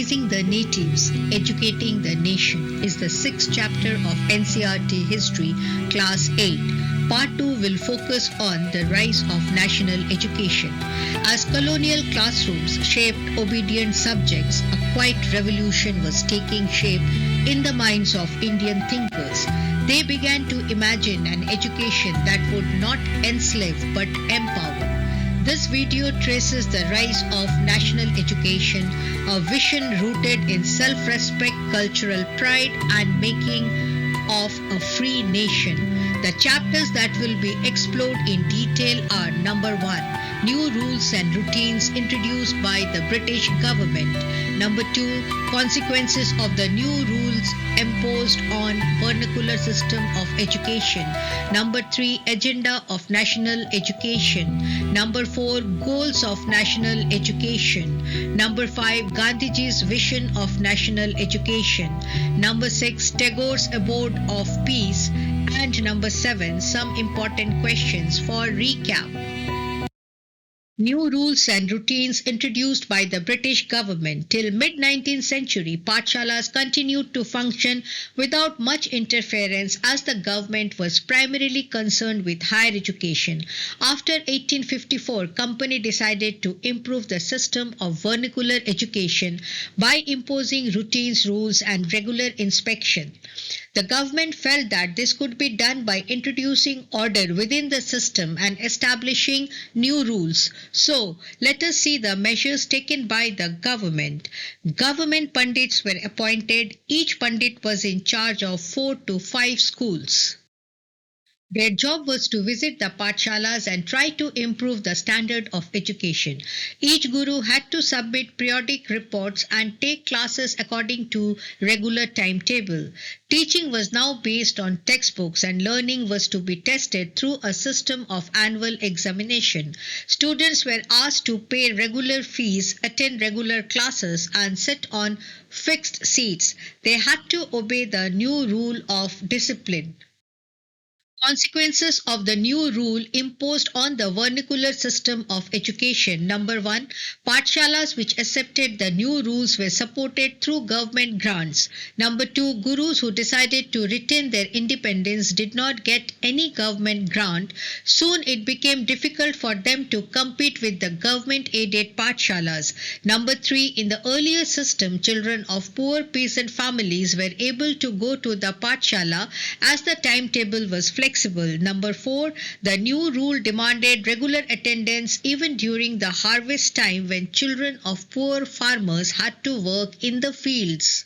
Raising the Natives, Educating the Nation is the sixth chapter of NCERT History, Class 8. Part 2 will focus on the rise of national education. As colonial classrooms shaped obedient subjects, a quiet revolution was taking shape in the minds of Indian thinkers. They began to imagine an education that would not enslave but empower. This video traces the rise of national education, a vision rooted in self-respect, cultural pride, and making of a free nation. The chapters that will be explored in detail are: number 1, new rules and routines introduced by the British government; number 2, consequences of the new rules imposed on vernacular system of education; number 3, agenda of national education; number 4, goals of national education; number 5, Gandhiji's vision of national education; number 6, Tagore's abode of peace; and number 7, some important questions for recap. New rules and routines introduced by the British government. Till mid-19th century, Pathshalas continued to function without much interference as the government was primarily concerned with higher education. After 1854, Company decided to improve the system of vernacular education by imposing routines, rules, and regular inspection. The government felt that this could be done by introducing order within the system and establishing new rules. So, let us see the measures taken by the government. Government Pandits were appointed. Each Pandit was in charge of 4 to 5 schools. Their job was to visit the Pathshalas and try to improve the standard of education. Each guru had to submit periodic reports and take classes according to regular timetable. Teaching was now based on textbooks and learning was to be tested through a system of annual examination. Students were asked to pay regular fees, attend regular classes, and sit on fixed seats. They had to obey the new rule of discipline. Consequences of the new rule imposed on the vernacular system of education. Number 1, Pathshalas which accepted the new rules were supported through government grants. Number 2, gurus who decided to retain their independence did not get any government grant. Soon it became difficult for them to compete with the government-aided Pathshalas. Number 3, in the earlier system, children of poor peasant families were able to go to the Pathshala as the timetable was flexible. Number 4, the new rule demanded regular attendance even during the harvest time when children of poor farmers had to work in the fields.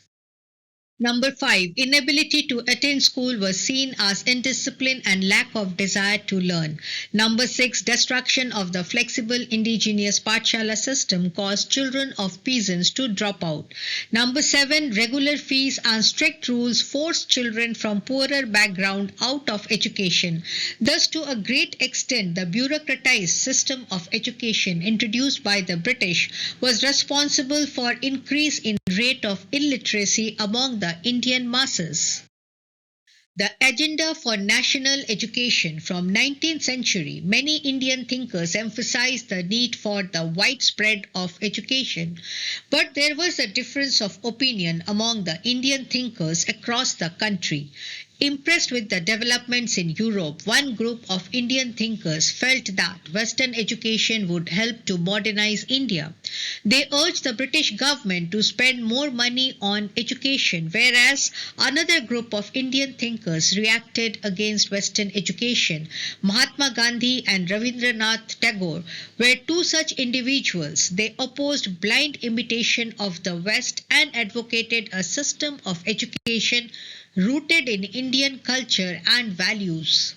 Number 5, inability to attend school was seen as indiscipline and lack of desire to learn. Number 6, destruction of the flexible indigenous Pathshala system caused children of peasants to drop out. Number 7, regular fees and strict rules forced children from poorer background out of education. Thus, to a great extent, the bureaucratized system of education introduced by the British was responsible for increase in rate of illiteracy among the Indian masses. The agenda for national education. From 19th century, many Indian thinkers emphasized the need for the widespread of education. But there was a difference of opinion among the Indian thinkers across the country. Impressed with the developments in Europe, one group of Indian thinkers felt that Western education would help to modernize India. They urged the British government to spend more money on education, whereas another group of Indian thinkers reacted against Western education. Mahatma Gandhi and Rabindranath Tagore were two such individuals. They opposed blind imitation of the West and advocated a system of education rooted in Indian culture and values.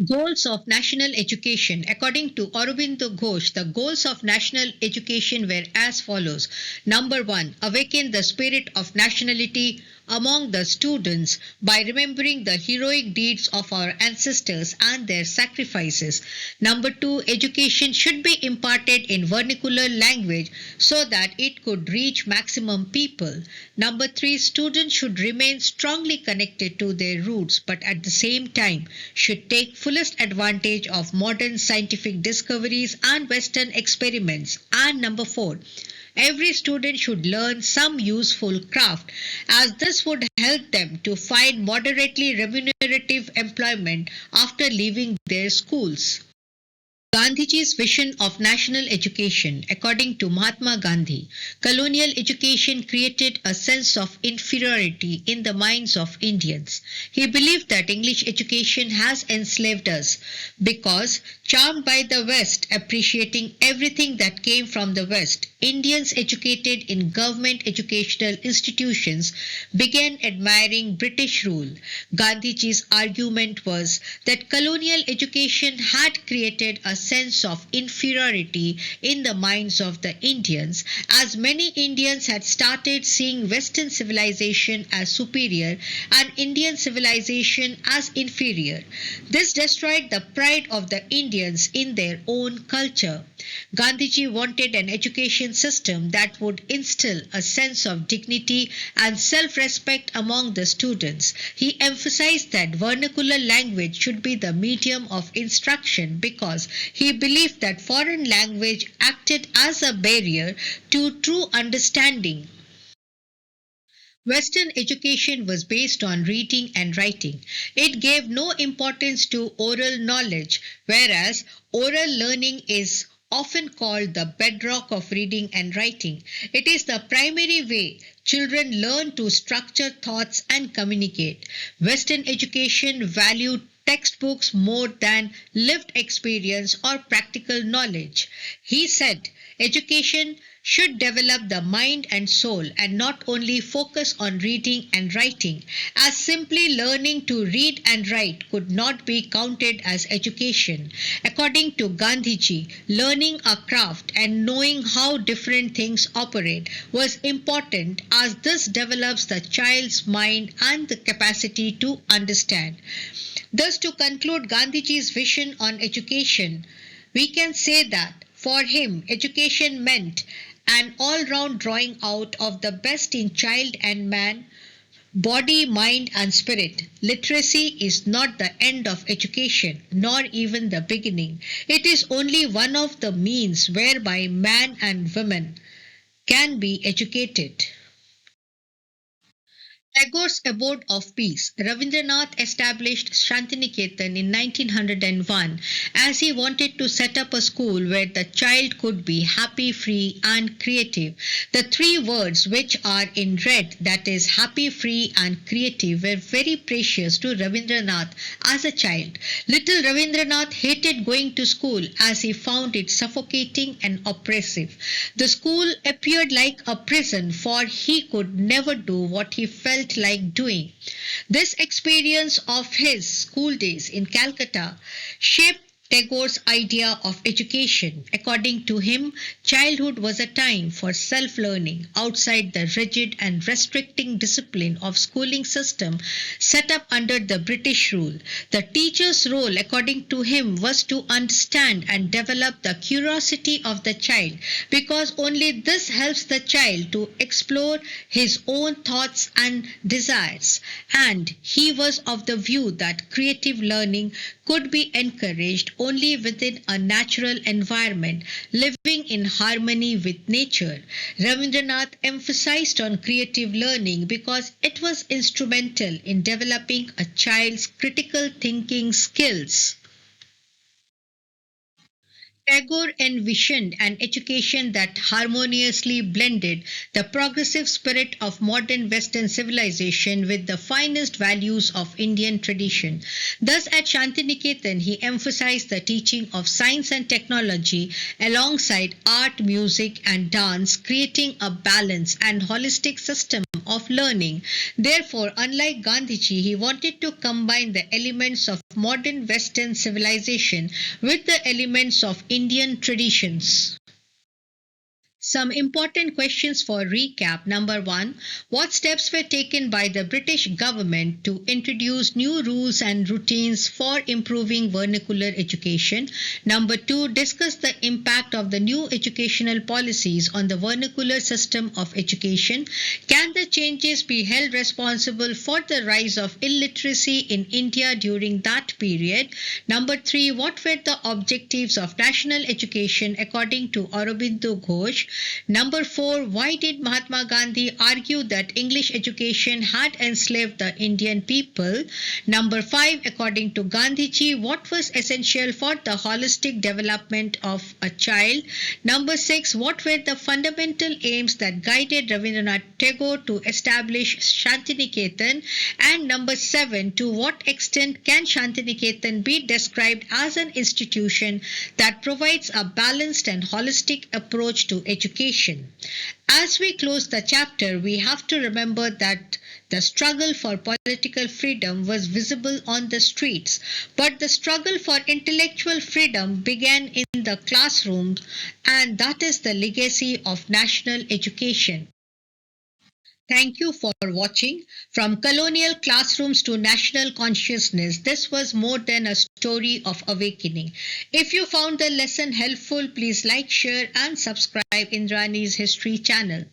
Goals of national education. According to Aurobindo Ghosh, the goals of national education were as follows. Number 1, awaken the spirit of nationality among the students by remembering the heroic deeds of our ancestors and their sacrifices. Number 2, education should be imparted in vernacular language so that it could reach maximum people. Number 3, students should remain strongly connected to their roots but at the same time should take fullest advantage of modern scientific discoveries and Western experiments. And number 4, Every student should learn some useful craft, as this would help them to find moderately remunerative employment after leaving their schools. Gandhiji's vision of national education. According to Mahatma Gandhi, colonial education created a sense of inferiority in the minds of Indians. He believed that English education has enslaved us because, charmed by the West, appreciating everything that came from the West, Indians educated in government educational institutions began admiring British rule. Gandhiji's argument was that colonial education had created a sense of inferiority in the minds of the Indians, as many Indians had started seeing Western civilization as superior and Indian civilization as inferior. This destroyed the pride of the Indians in their own culture. Gandhiji wanted an education system that would instill a sense of dignity and self-respect among the students. He emphasized that vernacular language should be the medium of instruction because he believed that foreign language acted as a barrier to true understanding. Western education was based on reading and writing. It gave no importance to oral knowledge, whereas oral learning is often called the bedrock of reading and writing. It is the primary way children learn to structure thoughts and communicate. Western education valued textbooks more than lived experience or practical knowledge. He said, education should develop the mind and soul and not only focus on reading and writing, as simply learning to read and write could not be counted as education. According to Gandhiji, learning a craft and knowing how different things operate was important as this develops the child's mind and the capacity to understand. Thus, to conclude Gandhiji's vision on education, we can say that for him, education meant an all-round drawing out of the best in child and man, body, mind, and spirit. Literacy is not the end of education, nor even the beginning. It is only one of the means whereby man and woman can be educated. Tagore's Abode of Peace. Rabindranath established Shantiniketan in 1901 as he wanted to set up a school where the child could be happy, free, and creative. The three words which are in red, that is, happy, free, and creative, were very precious to Rabindranath as a child. Little Rabindranath hated going to school as he found it suffocating and oppressive. The school appeared like a prison, for he could never do what he felt like doing. This experience of his school days in Calcutta shaped Tagore's idea of education. According to him, childhood was a time for self-learning outside the rigid and restricting discipline of schooling system set up under the British rule. The teacher's role, according to him, was to understand and develop the curiosity of the child, because only this helps the child to explore his own thoughts and desires. And he was of the view that creative learning could be encouraged only within a natural environment, living in harmony with nature. Rabindranath emphasized on creative learning because it was instrumental in developing a child's critical thinking skills. Tagore envisioned an education that harmoniously blended the progressive spirit of modern Western civilization with the finest values of Indian tradition. Thus, at Shantiniketan, he emphasized the teaching of science and technology alongside art, music, and dance, creating a balanced and holistic system of learning. Therefore, unlike Gandhiji, he wanted to combine the elements of modern Western civilization with the elements of Indian traditions. Some important questions for recap. Number one, what steps were taken by the British government to introduce new rules and routines for improving vernacular education? Number two, discuss the impact of the new educational policies on the vernacular system of education. Can the changes be held responsible for the rise of illiteracy in India during that period? Number three, what were the objectives of national education according to Aurobindo Ghosh? Number 4, why did Mahatma Gandhi argue that English education had enslaved the Indian people? Number 5, according to Gandhiji, what was essential for the holistic development of a child? Number 6, what were the fundamental aims that guided Rabindranath Tagore to establish Shantiniketan? And number 7, to what extent can Shantiniketan be described as an institution that provides a balanced and holistic approach to education? As we close the chapter, we have to remember that the struggle for political freedom was visible on the streets, but the struggle for intellectual freedom began in the classrooms, and that is the legacy of national education. Thank you for watching. From colonial classrooms to national consciousness, this was more than a story of awakening. If you found the lesson helpful, please like, share, and subscribe Indrani's History channel.